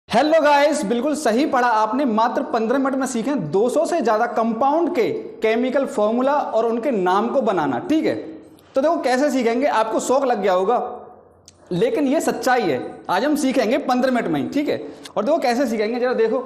Hello guys, बिल्कुल सही पढ़ा आपने। मात्र 15 मिनट में सीखें 200 से ज्यादा कंपाउंड के केमिकल फॉर्मूला और उनके नाम को बनाना। ठीक है, तो देखो कैसे सीखेंगे, आपको शौक लग गया होगा, लेकिन ये सच्चाई है। आज हम सीखेंगे 15 मिनट में ही। ठीक है, और देखो कैसे सीखेंगे, जरा देखो।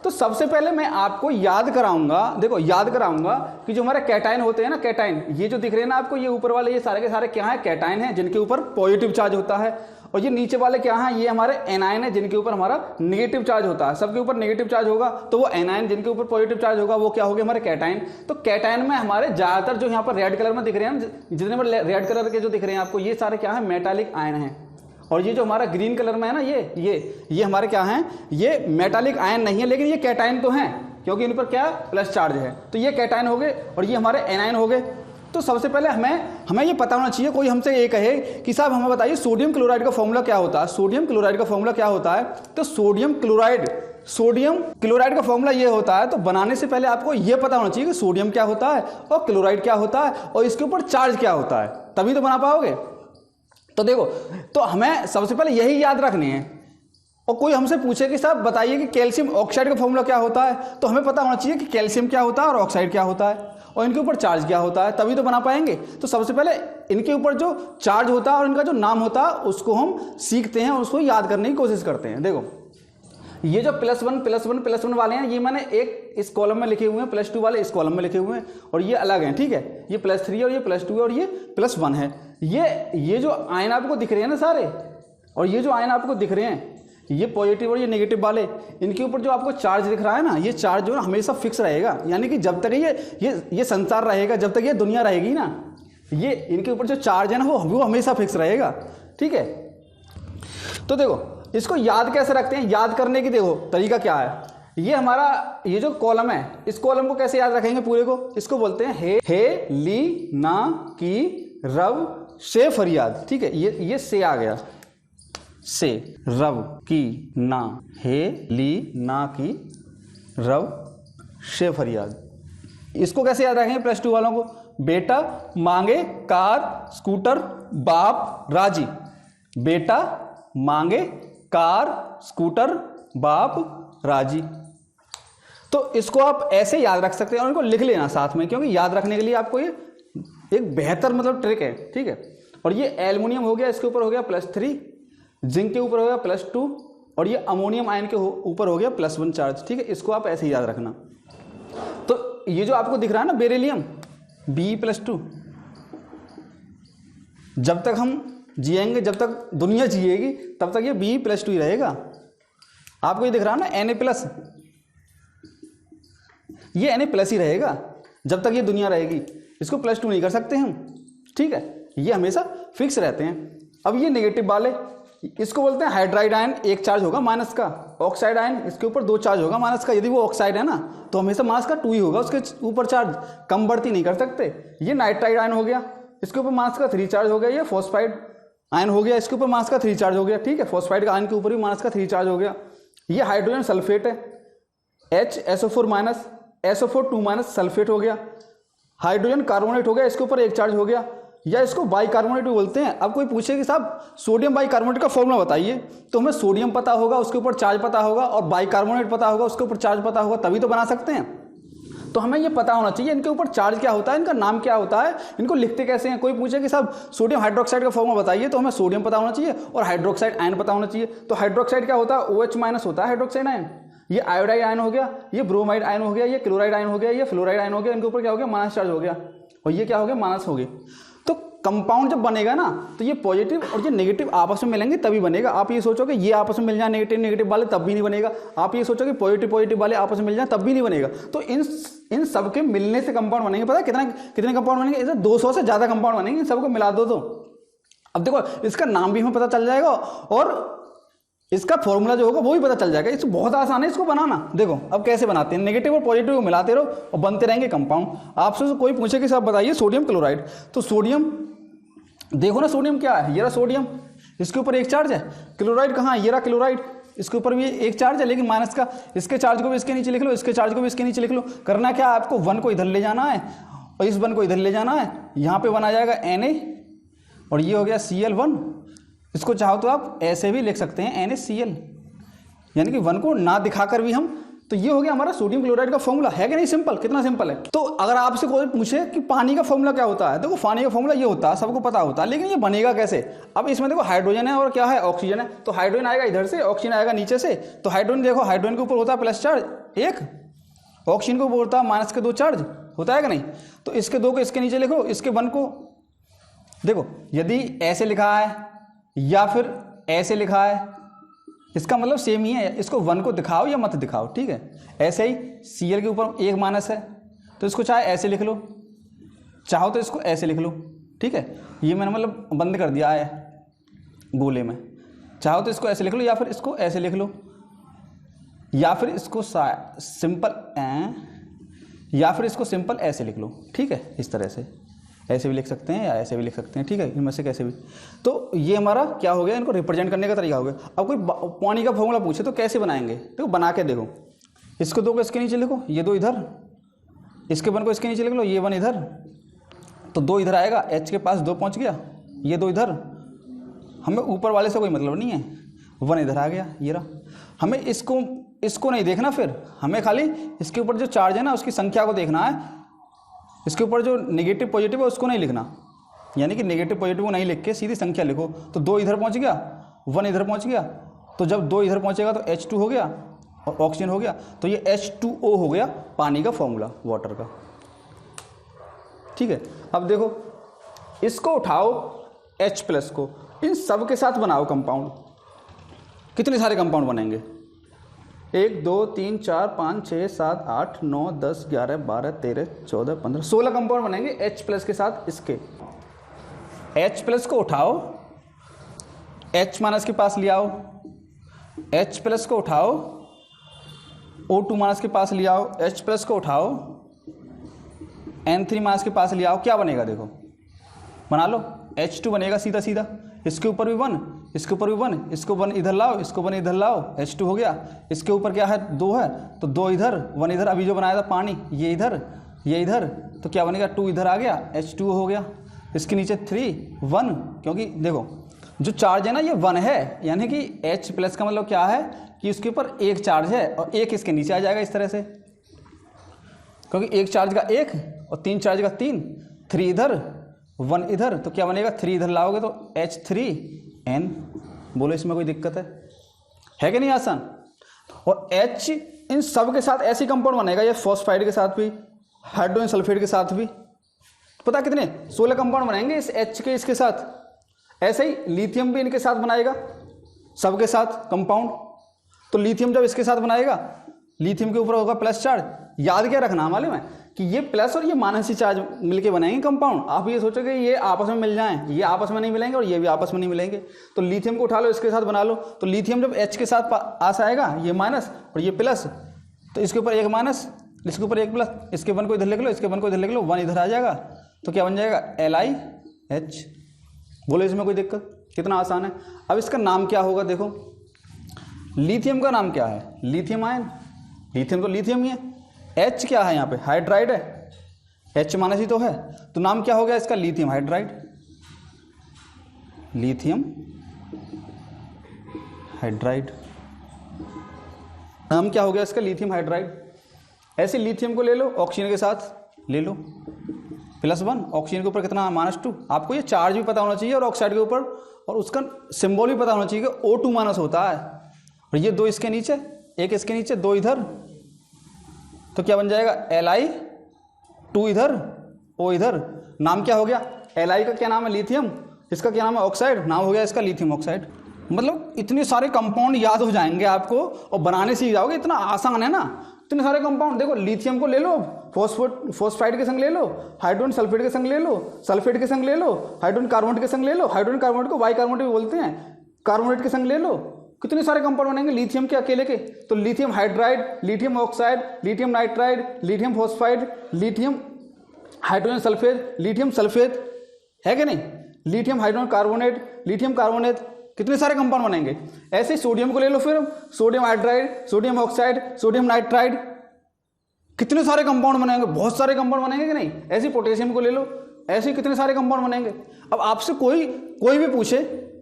तो सबसे पहले मैं आपको याद कराऊंगा, देखो याद कराऊंगा कि जो हमारे कैटायन होते हैं ना, कैटायन ये जो दिख रहे हैं ना आपको, ये ऊपर वाले ये सारे के सारे क्या है, कैटायन है, जिनके ऊपर पॉजिटिव चार्ज होता है। और ये नीचे वाले क्या है, ये हमारे एनायन है, जिनके ऊपर हमारा नेगेटिव चार्ज होता है। सबके ऊपर नेगेटिव चार्ज होगा तो वो एनायन, जिनके ऊपर पॉजिटिव चार्ज होगा वो क्या हो गए, हमारे कैटायन। तो कैटायन में हमारे ज्यादातर जो यहाँ पर रेड कलर में दिख रहे हैं, जितने पर रेड कलर के जो दिख रहे हैं आपको, ये सारे क्या है, मेटालिक आयन है। और ये जो हमारा ग्रीन कलर में है ना, ये हमारे क्या हैं, ये मेटालिक आयन नहीं है, लेकिन ये कैटायन तो हैं, क्योंकि इन पर क्या प्लस चार्ज है। तो ये कैटायन हो गए और ये हमारे एनायन हो गए। तो सबसे पहले हमें ये पता होना चाहिए, कोई हमसे ये कहे कि साहब हमें बताइए सोडियम क्लोराइड का फॉर्मूला क्या होता है। सोडियम क्लोराइड का फॉर्मूला क्या होता है, तो सोडियम क्लोराइड का फॉर्मूला ये होता है। तो बनाने से पहले आपको ये पता होना चाहिए कि सोडियम क्या होता है और क्लोराइड क्या होता है और इसके ऊपर चार्ज क्या होता है, तभी तो बना पाओगे। तो देखो, तो हमें सबसे पहले यही याद रखनी है। और कोई हमसे पूछे कि साहब बताइए कि कैल्शियम ऑक्साइड का फॉर्मूला क्या होता है, तो हमें पता होना चाहिए कि कैल्शियम क्या होता है और ऑक्साइड क्या होता है और इनके ऊपर चार्ज क्या होता है, तभी तो बना पाएंगे। तो सबसे पहले इनके ऊपर जो चार्ज होता है और इनका जो नाम होता है उसको हम सीखते हैं और उसको याद करने की कोशिश करते हैं। देखो ये जो +1 वाले हैं, ये मैंने एक इस कॉलम में लिखे हुए हैं, +2 वाले इस कॉलम में लिखे हुए हैं, और ये अलग हैं। ठीक है, ये +3 और ये +2 है और ये +1 है। ये जो आयन आपको दिख रहे हैं ना सारे, और ये जो आयन आपको दिख रहे हैं, ये पॉजिटिव और ये नेगेटिव वाले, इनके ऊपर जो आपको चार्ज दिख रहा है ना, ये चार्ज जो है हमेशा फिक्स रहेगा। यानी कि जब तक ये संसार रहेगा, जब तक ये दुनिया रहेगी ना, ये इनके ऊपर जो चार्ज है ना वो हमेशा फिक्स रहेगा। ठीक है, तो देखो इसको याद कैसे रखते हैं, याद करने की देखो तरीका क्या है। ये हमारा ये जो कॉलम है, इस कॉलम को कैसे याद रखेंगे पूरे को, इसको बोलते हैं हे ली ना की रव से फरियाद। ठीक है, ये से आ गया, से रव की ना, हे ली ना की रव से फरियाद। इसको कैसे याद रखेंगे +2 वालों को, बेटा मांगे कार स्कूटर बाप राजी। बेटा मांगे कार स्कूटर बाप राजी। तो इसको आप ऐसे याद रख सकते हैं और इनको लिख लेना साथ में, क्योंकि याद रखने के लिए आपको ये एक बेहतर मतलब ट्रिक है। ठीक है, और ये एल्युमिनियम हो गया, इसके ऊपर हो गया +3, जिंक के ऊपर हो गया +2, और ये अमोनियम आयन के ऊपर हो गया +1 चार्ज। ठीक है, इसको आप ऐसे ही याद रखना। तो ये जो आपको दिख रहा है ना बेरिलियम Be+2, जब तक हम जिएंगे, जब तक दुनिया जिएगी, तब तक ये Be+2 ही रहेगा। आपको ये दिख रहा है ना Na+, ये Na+ ही रहेगा जब तक ये दुनिया रहेगी। इसको +2 नहीं कर सकते हम। ठीक है, ये हमेशा फिक्स रहते हैं। अब ये नेगेटिव वाले, इसको बोलते हैं हाइड्राइड आयन, एक चार्ज होगा माइनस का। ऑक्साइड आयन, इसके ऊपर 2 चार्ज होगा माइनस का। यदि वो ऑक्साइड है ना, तो हमेशा माइनस का 2 ही होगा, उसके ऊपर चार्ज कम बढ़ती नहीं कर सकते। ये नाइट्राइड आयन हो गया, इसके ऊपर माइनस का 3 चार्ज हो गया। ये फॉस्फाइड आयन हो गया, इसके ऊपर माइनस का 3 चार्ज हो गया। ठीक है, फॉस्फाइड का आयन के ऊपर भी माइनस का 3 चार्ज हो गया। ये हाइड्रोजन सल्फेट है, HSO4- SO4 2- सल्फेट हो गया। हाइड्रोजन कार्बोनेट हो गया, इसके ऊपर 1 चार्ज हो गया, या इसको बाइकार्बोनेट भी बोलते हैं। अब कोई पूछे कि साहब सोडियम बाइकार्बोनेट का फॉर्मूला बताइए, तो हमें सोडियम पता होगा, उसके ऊपर चार्ज पता होगा, और बाइकार्बोनेट पता होगा, उसके ऊपर चार्ज पता होगा, तभी तो बना सकते हैं। तो हमें ये पता होना चाहिए इनके ऊपर चार्ज क्या होता है, इनका नाम क्या होता है, इनको लिखते कैसे हैं। कोई पूछे कि साहब सोडियम हाइड्रोक्साइड का फॉर्मूला बताइए, तो हमें सोडियम पता होना चाहिए और हाइड्रोक्साइड आयन पता होना चाहिए। तो हाइड्रोक्साइड क्या होता है, OH- होता है हाइड्रोक्साइड आयन। ये आयोडाइड आयन हो गया, ये ब्रोमाइड आयन हो गया, ये क्लोराइड आयन हो गया, ये फ्लोराइड आयन हो गया। इनके ऊपर क्या हो गया, माइनस चार्ज हो गया, और ये क्या हो गया, माइनस हो गया। तो कंपाउंड जब बनेगा ना, तो ये पॉजिटिव और ये नेगेटिव आपस में मिलेंगे तभी बनेगा। आप ये सोचो कि ये आपस में मिल जाए नेगेटिव वाले, तब भी नहीं बनेगा। आप ये सोचो कि पॉजिटिव वाले आपस में मिल जाए, तब भी नहीं बनेगा। तो इन सब के मिलने से कंपाउंड बनेंगे। पता है कितने कंपाउंड बनेंगे, इसे 200 से ज्यादा कंपाउंड बनेंगे। इन सबको मिला दो तो अब देखो इसका नाम भी हमें पता चल जाएगा और इसका फॉर्मूला जो होगा वो भी पता चल जाएगा। इसको बहुत आसान है इसको बनाना। देखो अब कैसे बनाते हैं, नेगेटिव और पॉजिटिव को मिलाते रहो और बनते रहेंगे कंपाउंड। आपसे कोई पूछे कि साहब बताइए सोडियम क्लोराइड, तो सोडियम देखो ना, सोडियम क्या है, ये रहा सोडियम, इसके ऊपर 1 चार्ज है। क्लोराइड कहाँ है, ये रहा क्लोराइड, इसके ऊपर भी 1 चार्ज है, लेकिन माइनस का। इसके चार्ज को भी इसके नीचे लिख लो, इसके चार्ज को भी इसके नीचे लिख लो। करना क्या है, आपको 1 को इधर ले जाना है और इस 1 को इधर ले जाना है। यहाँ पे बना जाएगा Na और ये हो गया Cl1। इसको चाहो तो आप ऐसे भी लिख सकते हैं NaCl। यानी कि 1 को ना दिखाकर भी हम, तो ये हो गया हमारा सोडियम क्लोराइड का फॉर्मूला। है कि नहीं सिंपल, कितना सिंपल है। तो अगर आपसे कोई पूछे कि पानी का फॉर्मूला क्या होता है, देखो पानी का फॉर्मूला ये होता है, सबको पता होता है, लेकिन ये बनेगा कैसे। अब इसमें देखो हाइड्रोजन है और क्या है, ऑक्सीजन है, तो हाइड्रोजन आएगा इधर से, ऑक्सीजन आएगा नीचे से। तो हाइड्रोजन देखो, हाइड्रोजन के ऊपर होता है प्लस चार्ज 1, ऑक्सीजन के ऊपर होता है माइनस के 2 चार्ज, होता है कि नहीं। तो इसके 2 को इसके नीचे लिखो, इसके 1 को देखो, यदि ऐसे लिखा है या फिर ऐसे लिखा है, इसका मतलब सेम ही है। इसको 1 को दिखाओ या मत दिखाओ, ठीक है। ऐसे ही Cl के ऊपर 1 माइनस है, तो इसको चाहे ऐसे लिख लो, चाहो तो इसको ऐसे लिख लो, ठीक है। ये मैंने मतलब बंद कर दिया है गोले में, चाहो तो इसको ऐसे लिख लो या फिर इसको ऐसे लिख लो, या फिर इसको सिंपल या फिर इसको सिंपल ऐसे लिख लो, ठीक है। इस तरह से ऐसे भी लिख सकते हैं या ऐसे भी लिख सकते हैं, ठीक है, इनमें से कैसे भी। तो ये हमारा क्या हो गया, इनको रिप्रेजेंट करने का तरीका हो गया। अब कोई पानी का फॉर्मूला पूछे तो कैसे बनाएंगे, देखो बना के देखो। इसको 2 को इसके नीचे लिखो, ये 2 इधर, इसके 1 को इसके नीचे लिख लो, ये 1 इधर, तो 2 इधर आएगा, H के पास 2 पहुँच गया, ये 2 इधर। हमें ऊपर वाले से कोई मतलब नहीं है, 1 इधर आ गया, ये रहा। हमें इसको नहीं देखना, फिर हमें खाली इसके ऊपर जो चार्ज है ना उसकी संख्या को देखना है। इसके ऊपर जो नेगेटिव पॉजिटिव है उसको नहीं लिखना, यानी कि नेगेटिव पॉजिटिव को नहीं लिख के सीधी संख्या लिखो। तो 2 इधर पहुंच गया, 1 इधर पहुंच गया, तो जब 2 इधर पहुंचेगा तो H2 हो गया और ऑक्सीजन हो गया, तो ये H2O हो गया पानी का फॉर्मूला, वाटर का, ठीक है। अब देखो, इसको उठाओ H+ को, इन सब के साथ बनाओ कंपाउंड। कितने सारे कंपाउंड बनेंगे, 1 2 3 4 5 6 7 8 9 10 11 12 13 14 15 16 कंपाउंड बनेंगे H+ के साथ इसके। H+ को उठाओ, H- के पास ले आओ, H+ को उठाओ, O2- के पास ले आओ, H+ को उठाओ, N3- के पास ले आओ, क्या बनेगा देखो, बना लो, H2 बनेगा सीधा सीधा, इसके ऊपर भी 1, इसके ऊपर भी 1, इसको 1 इधर लाओ, इसको 1 इधर लाओ, H2 हो गया। इसके ऊपर क्या है, 2 है, तो 2 इधर 1 इधर, अभी जो बनाया था पानी ये इधर ये इधर, तो क्या बनेगा, 2 इधर आ गया, H2 हो गया। इसके नीचे 3 1, क्योंकि देखो जो चार्ज है ना ये 1 है, यानी कि H+ का मतलब क्या है कि उसके ऊपर 1 चार्ज है और 1 इसके नीचे आ जाएगा इस तरह से, क्योंकि 1 चार्ज का 1 और 3 चार्ज का 3, 3 इधर 1 इधर, तो क्या बनेगा, 3 इधर लाओगे तो H3N। बोलो इसमें कोई दिक्कत है कि नहीं, आसान। और H इन सब के साथ ऐसी कंपाउंड बनेगा, ये फॉस्फाइड के साथ भी, हाइड्रोजन सल्फेट के साथ भी, पता कितने 16 कंपाउंड बनाएंगे इस H के इसके साथ। ऐसे ही लिथियम भी इनके साथ बनाएगा, सबके साथ कंपाउंड। तो लिथियम जब इसके साथ बनाएगा, लिथियम के ऊपर होगा प्लस चार्ज। याद क्या रखना, मालूम है कि ये प्लस और ये माइनस चार्ज मिलके बनाएंगे कंपाउंड। आप ये सोचोगे ये आपस में मिल जाएं, ये आपस में नहीं मिलेंगे और ये भी आपस में नहीं मिलेंगे। तो लिथियम को उठा लो, इसके साथ बना लो, तो लिथियम जब H के साथ पास आएगा, ये माइनस और ये प्लस, तो इसके ऊपर 1 माइनस, इसके ऊपर 1 प्लस, इसके 1 को इधर लिख लो, इसके 1 को इधर लिख लो, 1 इधर आ जाएगा, तो क्या बन जाएगा, LiH। बोलो इसमें कोई दिक्कत, कितना आसान है। अब इसका नाम क्या होगा, देखो लिथियम का नाम क्या है, लिथियम आयन, लिथियम तो लिथियम ही है। H क्या है यहाँ पे, हाइड्राइड है, H- ही तो है, तो नाम क्या हो गया इसका, लिथियम हाइड्राइड, लिथियम हाइड्राइड नाम क्या हो गया इसका, लिथियम हाइड्राइड। ऐसे लिथियम को ले लो, ऑक्सीजन के साथ ले लो, +1, ऑक्सीजन के ऊपर कितना, -2। आपको ये चार्ज भी पता होना चाहिए और ऑक्साइड के ऊपर, और उसका सिंबल भी पता होना चाहिए कि O2- होता है। और ये 2 इसके नीचे, 1 इसके नीचे, 2 इधर, तो क्या बन जाएगा, Li, 2 इधर, O इधर। नाम क्या हो गया, Li का क्या नाम है, लिथियम, इसका क्या नाम है, ऑक्साइड, नाम हो गया इसका लिथियम ऑक्साइड। मतलब इतने सारे कंपाउंड याद हो जाएंगे आपको और बनाने सीख जाओगे, इतना आसान है ना। इतने सारे कंपाउंड, देखो लिथियम को ले लो, फॉस्फाइड के संग ले लो, हाइड्रोजन सल्फेट के संग ले लो, सल्फेट के संग ले लो, हाइड्रोजन कार्बोनेट के संग ले लो, हाइड्रोजन कार्बोनेट को बाइकार्बोनेट भी बोलते हैं, कार्बोनेट के संग ले लो। कितने सारे कंपाउंड बनेंगे लिथियम के अकेले के, तो lithium hydride, lithium oxide, lithium nitride, lithium phosphide, lithium hydrogen sulphate, lithium sulphate, है कि नहीं, lithium hydrogen carbonate, lithium carbonate, कितने सारे कंपाउंड बनेंगे। ऐसे सोडियम को ले लो, फिर sodium hydride, sodium oxide, sodium nitride, कितने सारे कंपाउंड बनेंगे, बहुत सारे कंपाउंड बनेंगे कि नहीं। ऐसे पोटेशियम को ले लो, ऐसे कितने सारे कंपाउंड बनेंगे। अब आपसे कोई भी पूछे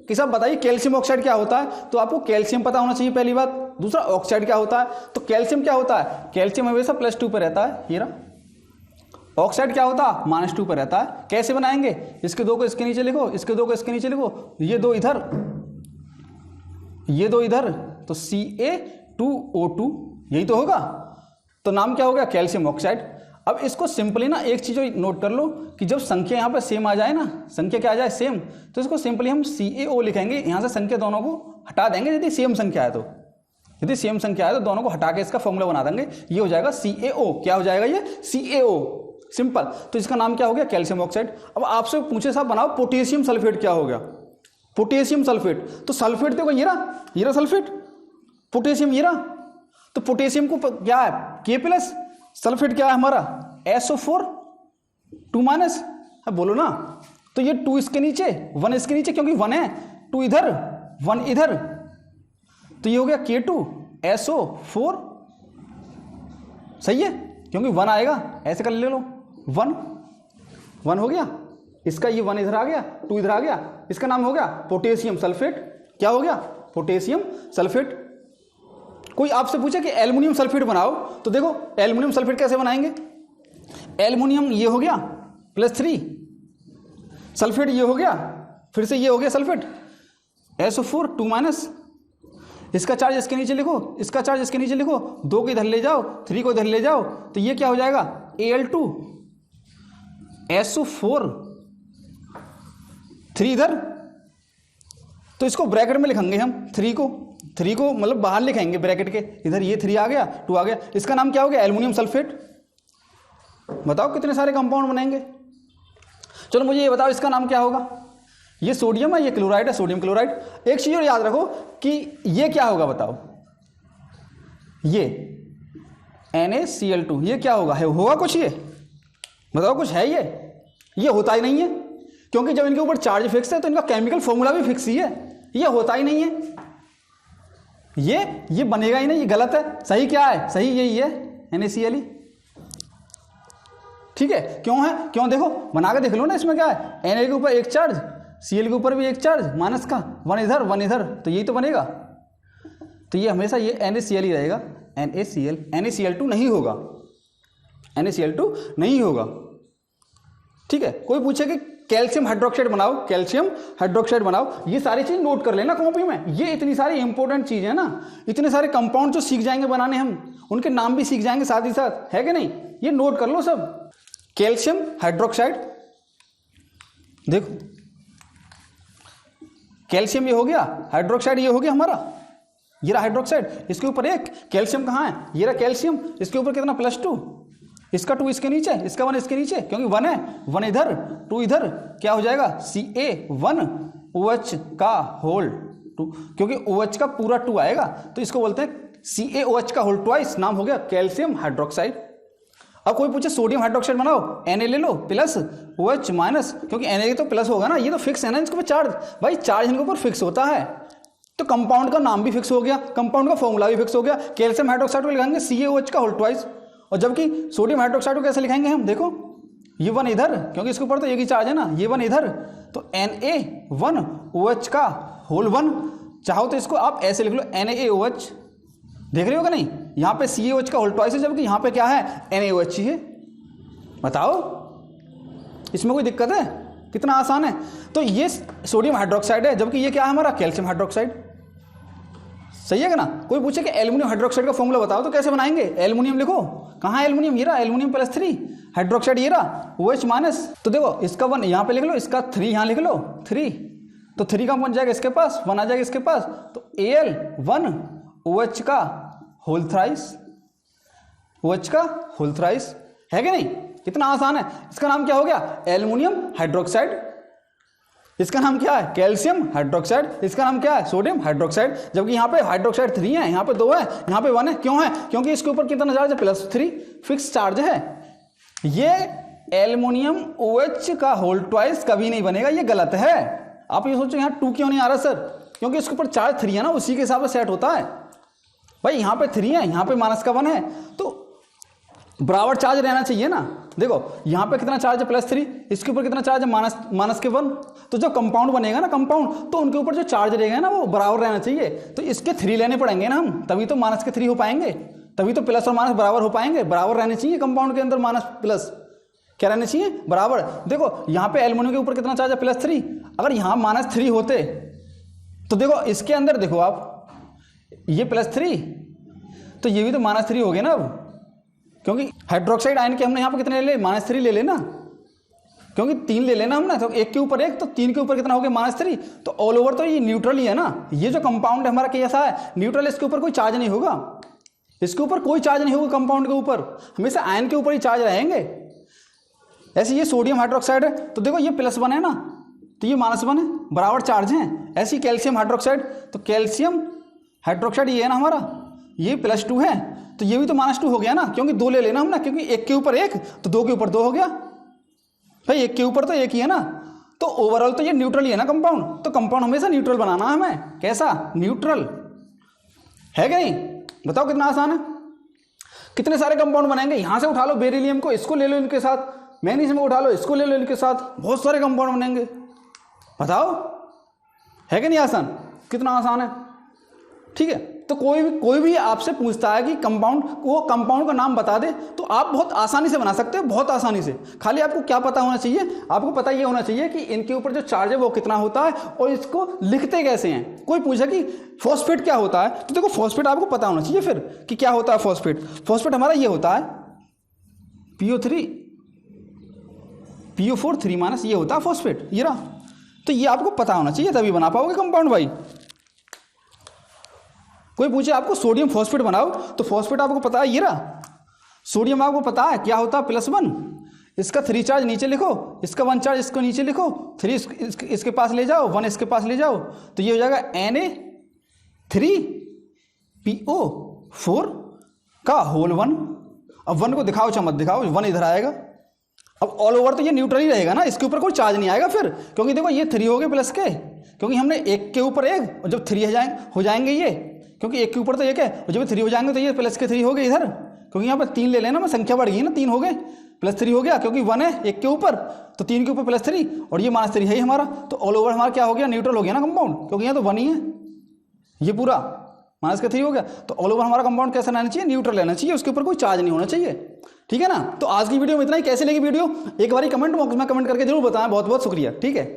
कि साहब बताइए कैल्शियम ऑक्साइड क्या होता है, तो आपको कैल्शियम पता होना चाहिए पहली बात। दूसरा ऑक्साइड क्या होता है, तो कैल्शियम क्या होता है, कैल्शियम हमेशा +2 पर रहता है, ये रहा। ऑक्साइड क्या होता है, -2 पर रहता है। कैसे बनाएंगे, इसके 2 को इसके नीचे लिखो, इसके 2 को इसके नीचे लिखो, ये 2 इधर, ये 2 इधर, तो Ca2O2, यही तो होगा। तो नाम क्या हो गया, कैल्शियम ऑक्साइड। अब इसको सिंपली ना एक चीज नोट कर लो कि जब संख्या यहाँ पे सेम आ जाए ना, संख्या क्या आ जाए, सेम, तो इसको सिंपली हम CaO लिखेंगे। यहाँ से संख्या दोनों को हटा देंगे यदि सेम संख्या है तो, यदि सेम संख्या है तो दोनों को हटा के इसका फॉर्मूला बना देंगे, ये हो जाएगा CaO। क्या हो जाएगा ये, CaO, सिंपल। तो इसका नाम क्या हो गया, कैल्शियम ऑक्साइड। अब आपसे पूछे साहब बनाओ पोटेशियम सल्फेट क्या हो गया, पोटेशियम सल्फेट, तो सल्फेट देखो ये रहा सल्फेट, पोटेशियम ये रहा, तो पोटेशियम को क्या है K+, सल्फेट क्या है हमारा SO4 2-, अब बोलो ना, तो ये 2 इसके नीचे 1 इसके नीचे, क्योंकि 1 है, 2 इधर 1 इधर, तो ये हो गया K2SO4, सही है, क्योंकि 1 आएगा, ऐसे कर ले लो, 1 हो गया, इसका ये 1 इधर आ गया, 2 इधर आ गया, इसका नाम हो गया पोटेशियम सल्फेट। क्या हो गया, पोटेशियम सल्फेट। कोई आपसे पूछे कि एल्युमिनियम सल्फेट बनाओ, तो देखो एल्युमिनियम सल्फेट कैसे बनाएंगे, एल्युमिनियम ये हो गया +3, सल्फेट ये हो गया, फिर से ये हो गया सल्फेट SO4 2-, इसका चार्ज इसके नीचे लिखो, इसका चार्ज इसके नीचे लिखो, 2 को इधर ले जाओ, 3 को इधर ले जाओ, तो ये क्या हो जाएगा Al2 SO4 3 इधर, तो इसको ब्रैकेट में लिखेंगे हम, 3 को मतलब बाहर लिखेंगे ब्रैकेट के, इधर ये 3 आ गया, 2 आ गया, इसका नाम क्या हो गया, एल्युमिनियम सल्फेट। बताओ कितने सारे कंपाउंड बनेंगे। चलो मुझे ये बताओ इसका नाम क्या होगा, ये सोडियम है, ये क्लोराइड है, सोडियम क्लोराइड। एक चीज और याद रखो कि ये क्या होगा, बताओ ये NaCl2, ये क्या होगा, होगा कुछ, ये बताओ कुछ है, ये होता ही नहीं है, क्योंकि जब इनके ऊपर चार्ज फिक्स है तो इनका केमिकल फॉर्मूला भी फिक्स ही है, ये होता ही नहीं है, ये बनेगा ही नहीं, ये गलत है। सही क्या है, सही यही है NaCl, ठीक है। क्यों है, क्यों, देखो बना के देख लो ना, इसमें क्या है, Na के ऊपर एक चार्ज, Cl के ऊपर भी एक चार्ज, माइनस का 1 इधर 1 इधर, तो यही तो बनेगा, तो ये हमेशा ये NaCl ही रहेगा, NaCl2 नहीं होगा, NaCl2 नहीं होगा, ठीक है। कोई पूछे कि कैल्शियम हाइड्रोक्साइड बनाओ, कैल्शियम हाइड्रोक्साइड बनाओ, ये सारी चीज नोट कर लेना कॉपी में, ये इतनी सारी इंपॉर्टेंट चीज है ना, इतने सारे कंपाउंड जो सीख जाएंगे बनाने हम, उनके नाम भी सीख जाएंगे साथ ही साथ, है कि नहीं, ये नोट कर लो सब। कैल्शियम हाइड्रोक्साइड, देखो कैल्शियम ये हो गया, हाइड्रोक्साइड ये हो गया हमारा, ये रहा हाइड्रोक्साइड, इसके ऊपर एक कैल्शियम कहाँ है, ये रहा कैल्शियम, इसके ऊपर कितना +2, इसका 2 इसके नीचे, इसका 1 इसके नीचे, क्योंकि 1 है, 1 इधर 2 इधर, क्या हो जाएगा Ca1OH का होल 2, क्योंकि OH का पूरा 2 आएगा, तो इसको बोलते हैं CaOH का होल ट्वाइस, नाम हो गया कैल्शियम हाइड्रोक्साइड। अब कोई पूछे सोडियम हाइड्रोक्साइड बनाओ, Na ले लो +OH-, क्योंकि Na तो प्लस होगा ना, ये तो फिक्स है ना इसके ऊपर चार्ज, भाई चार्ज इनके ऊपर फिक्स होता है, तो कंपाउंड का नाम भी फिक्स हो गया, कंपाउंड का फॉर्मूला भी फिक्स हो गया। कैल्शियम हाइड्रोक्साइड को लिखेंगे CaOH का होल ट्वाइस, और जबकि सोडियम हाइड्रोक्साइड को कैसे लिखेंगे हम, देखो ये 1 इधर, क्योंकि इसके ऊपर तो एक ही चार्ज है ना, ये 1 इधर, तो Na1OH का होल 1, चाहो तो इसको आप ऐसे लिख लो NaOH, देख रहे हो कि नहीं, यहाँ पे CaOH का होल ट्वाइस है, जबकि यहाँ पे क्या है NaOH ही है। बताओ इसमें कोई दिक्कत है, कितना आसान है। तो ये सोडियम हाइड्रोक्साइड है, जबकि ये क्या है हमारा कैल्शियम हाइड्रोक्साइड, सही है कि ना। कोई पूछे कि एल्युमिनियम हाइड्रोक्साइड का फॉर्मूला बताओ, तो कैसे बनाएंगे, एल्युमिनियम लिखो, कहाँ है एल्युमिनियम, ये रहा एल्युमिनियम +3, हाइड्रोक्साइड ये रहा OH-, तो देखो इसका 1 यहाँ पे लिख लो, इसका 3 यहाँ लिख लो, 3, तो 3 का बन जाएगा इसके पास, 1 आ जाएगा इसके पास, तो Al1OH का होल थ्राइस, OH का होल थ्राइस, है कि नहीं, कितना आसान है। इसका नाम क्या हो गया, एल्युमिनियम हाइड्रोक्साइड, इसका नाम क्या है कैल्शियम हाइड्रोक्साइड, इसका नाम क्या है सोडियम हाइड्रोक्साइड, जबकि यहाँ पे हाइड्रोक्साइड 3 है, यहाँ पे 2 है, यहाँ पे 1 है, क्यों है, क्योंकि इसके ऊपर कितना चार्ज है +3, फिक्स चार्ज है। ये एल्युमिनियम OH का होल ट्वाइस कभी नहीं बनेगा, ये गलत है। आप ये सोचो यहाँ 2 क्यों नहीं आ रहा सर, क्योंकि इसके ऊपर चार्ज 3 है ना, उसी के हिसाब से सेट होता है। भाई यहाँ पे 3 है, यहाँ पे -1 है, तो बराबर चार्ज रहना चाहिए ना, देखो यहाँ पे कितना चार्ज है +3, इसके ऊपर कितना चार्ज है -1। तो जो कंपाउंड बनेगा ना कंपाउंड, तो उनके ऊपर जो चार्ज रहेगा ना वो बराबर रहना चाहिए। तो इसके 3 लेने पड़ेंगे ना हम, तभी तो -3 हो पाएंगे, तभी तो प्लस और माइनस बराबर हो पाएंगे। बराबर रहने चाहिए कंपाउंड के अंदर माइनस प्लस, क्या रहने चाहिए बराबर। देखो यहाँ पे एल्युमिनियम के ऊपर कितना चार्ज है +3, अगर यहाँ -3 होते तो देखो इसके अंदर देखो आप ये +3, तो ये भी तो -3 हो गया ना अब, क्योंकि हाइड्रोक्साइड आयन के हमने यहाँ पे कितने ले -3 ले लेना, क्योंकि 3 ले लेना हमने, तो 1 के ऊपर 1, तो 3 के ऊपर कितना हो गया -3। तो ऑल ओवर तो ये न्यूट्रल ही है ना, ये जो कंपाउंड है हमारा कैसा है न्यूट्रल, इसके ऊपर कोई चार्ज नहीं होगा, इसके ऊपर कोई चार्ज नहीं होगा कंपाउंड के ऊपर, हमेशा आयन के ऊपर ही चार्ज रहेंगे। ऐसे ये सोडियम हाइड्रोक्साइड है, तो देखो ये +1 है ना, तो ये -1 है, बराबर चार्ज हैं। ऐसे ही कैल्शियम हाइड्रोक्साइड, तो कैल्शियम हाइड्रोक्साइड ये है ना हमारा, ये +2 है, तो ये भी तो -2 हो गया ना, क्योंकि 2 ले लेना हमने, क्योंकि 1 के ऊपर 1 तो 2 के ऊपर 2 हो गया भाई, 1 के ऊपर तो 1 ही है ना। तो ओवरऑल तो ये न्यूट्रल ही है ना कंपाउंड, तो कंपाउंड हमेशा न्यूट्रल बनाना है हमें, कैसा न्यूट्रल है क्या नहीं, बताओ कितना आसान है। कितने सारे कंपाउंड बनाएंगे, यहां से उठा लो बेरिलियम को, इसको ले लो इनके साथ, मैग्नीशियम को उठा लो, इसको ले लो इनके साथ, बहुत सारे कंपाउंड बनेंगे, बताओ है कि नहीं आसान, कितना आसान है। ठीक है, तो कोई भी आपसे पूछता है कि कंपाउंड, वो कंपाउंड का नाम बता दे, तो आप बहुत आसानी से बना सकते हो, बहुत आसानी से। खाली आपको क्या पता होना चाहिए, आपको पता ये होना चाहिए कि इनके ऊपर जो चार्ज है वो कितना होता है और इसको लिखते कैसे हैं। कोई पूछा कि फॉस्फेट क्या होता है, तो देखो फॉस्फेट आपको पता होना चाहिए फिर कि क्या होता है फॉस्फेट। फॉस्फेट हमारा ये होता है PO3 PO4 3- ये होता है फॉस्फेट, ये रहा। तो ये आपको पता होना चाहिए, तभी बना पाओगे कंपाउंड भाई। कोई पूछे आपको सोडियम फॉस्फेट बनाओ, तो फॉस्फेट आपको पता है ये रहा, सोडियम आपको पता है क्या होता है +1, इसका 3 चार्ज नीचे लिखो, इसका 1 चार्ज इसको नीचे लिखो, 3 इसके पास ले जाओ, 1 इसके पास ले जाओ, तो ये हो जाएगा Na3PO4 का होल 1। अब 1 को दिखाओ चाहे मत दिखाओ, 1 इधर आएगा। अब ऑल ओवर तो ये न्यूट्रल ही रहेगा ना, इसके ऊपर कोई चार्ज नहीं आएगा फिर, क्योंकि देखो ये 3 हो गए प्लस के, क्योंकि हमने 1 के ऊपर 1, और जब 3 हो जाएंगे ये, क्योंकि 1 के ऊपर तो 1 है, और जब 3 हो जाएंगे तो ये प्लस के 3 हो गए इधर, क्योंकि यहाँ पर 3 ले लेना, मैं संख्या बढ़ गई ना, 3 हो गए +3 हो गया, क्योंकि 1 है 1 के ऊपर, तो 3 के ऊपर +3 और ये -3 है ही हमारा, तो ऑल ओवर हमारा क्या हो गया न्यूट्रल हो गया ना कंपाउंड, क्योंकि यहाँ तो 1 ही है, ये पूरा -3 हो गया। तो ऑल ओवर हमारा कंपाउंड कैसा रहना चाहिए, न्यूट्रल रहना चाहिए, उसके ऊपर कोई चार्ज नहीं होना चाहिए। ठीक है ना, तो आज की वीडियो में इतना ही। कैसे लगी वीडियो एक बार कमेंट बॉक्स में कमेंट करके जरूर बताएं। बहुत बहुत शुक्रिया। ठीक है।